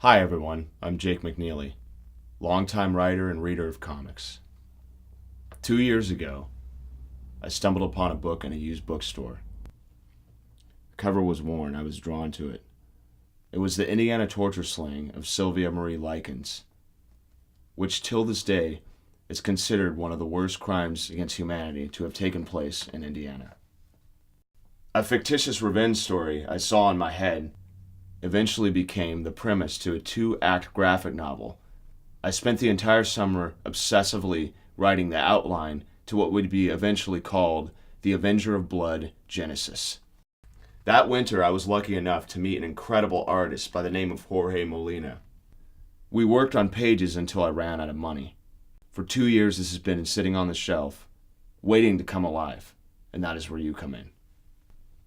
Hi everyone, I'm Jake McNeillie, longtime writer and reader of comics. 2 years ago, I stumbled upon a book in a used bookstore. The cover was worn. I was drawn to it. It was the Indiana torture slaying of Sylvia Marie Likens, which till this day is considered one of the worst crimes against humanity to have taken place in Indiana. A fictitious revenge story I saw in my head eventually became the premise to a 2-act graphic novel. I spent the entire summer obsessively writing the outline to what would be eventually called the Avenger of Blood Genesis. That winter, I was lucky enough to meet an incredible artist by the name of Jorge Molina. We worked on pages until I ran out of money. For 2 years, this has been sitting on the shelf, waiting to come alive, and that is where you come in.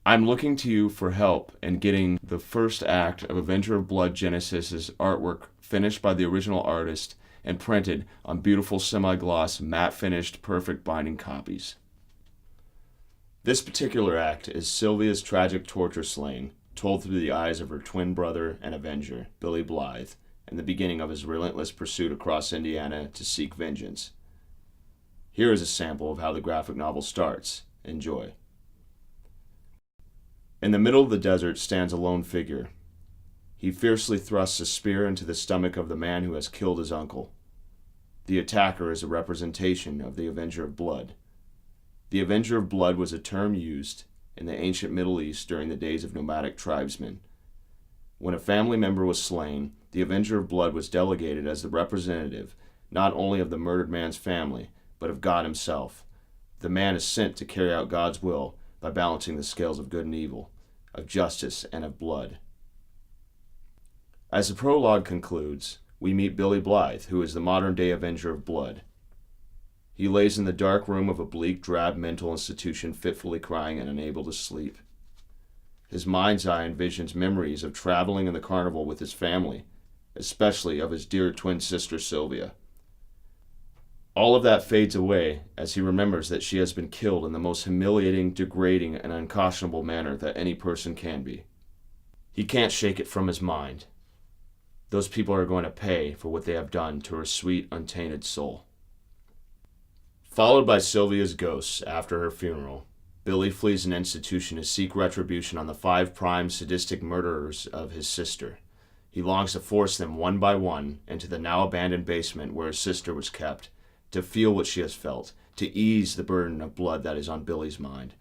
I'm looking to you for help in getting the first act of Avenger of Blood Genesis' artwork finished by the original artist and printed on beautiful semi-gloss, matte-finished, perfect binding copies. This particular act is Sylvia's tragic torture slaying, told through the eyes of her twin brother and Avenger, Billy Blythe, and the beginning of his relentless pursuit across Indiana to seek vengeance. Here is a sample of how the graphic novel starts. Enjoy. In the middle of the desert stands a lone figure. He fiercely thrusts a spear into the stomach of the man who has killed his uncle. The attacker is a representation of the Avenger of Blood. The Avenger of Blood was a term used in the ancient Middle East during the days of nomadic tribesmen. When a family member was slain, the Avenger of Blood was delegated as the representative not only of the murdered man's family, but of God himself. The man is sent to carry out God's will by balancing the scales of good and evil, of justice and of blood. As the prologue concludes, we meet Billy Blythe, who is the modern-day Avenger of Blood. He lays in the dark room of a bleak, drab mental institution, fitfully crying and unable to sleep. His mind's eye envisions memories of traveling in the carnival with his family, especially of his dear twin sister Sylvia. All of that fades away as he remembers that she has been killed in the most humiliating, degrading, and unconscionable manner that any person can be. He can't shake it from his mind. Those people are going to pay for what they have done to her sweet, untainted soul. Followed by Sylvia's ghosts after her funeral, Billy flees an institution to seek retribution on the 5 prime sadistic murderers of his sister. He longs to force them one by one into the now abandoned basement where his sister was kept, to feel what she has felt, to ease the burden of blood that is on Billy's mind.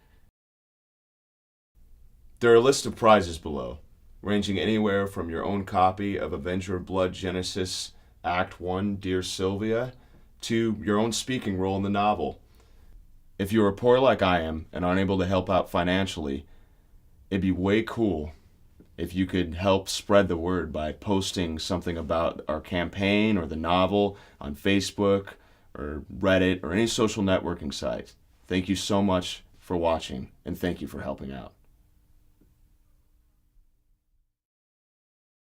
There are a list of prizes below, ranging anywhere from your own copy of Avenger of Blood Genesis Act 1, Dear Sylvia, to your own speaking role in the novel. If you are poor like I am and aren't able to help out financially, it'd be way cool if you could help spread the word by posting something about our campaign or the novel on Facebook or Reddit or any social networking site. Thank you so much for watching, and thank you for helping out.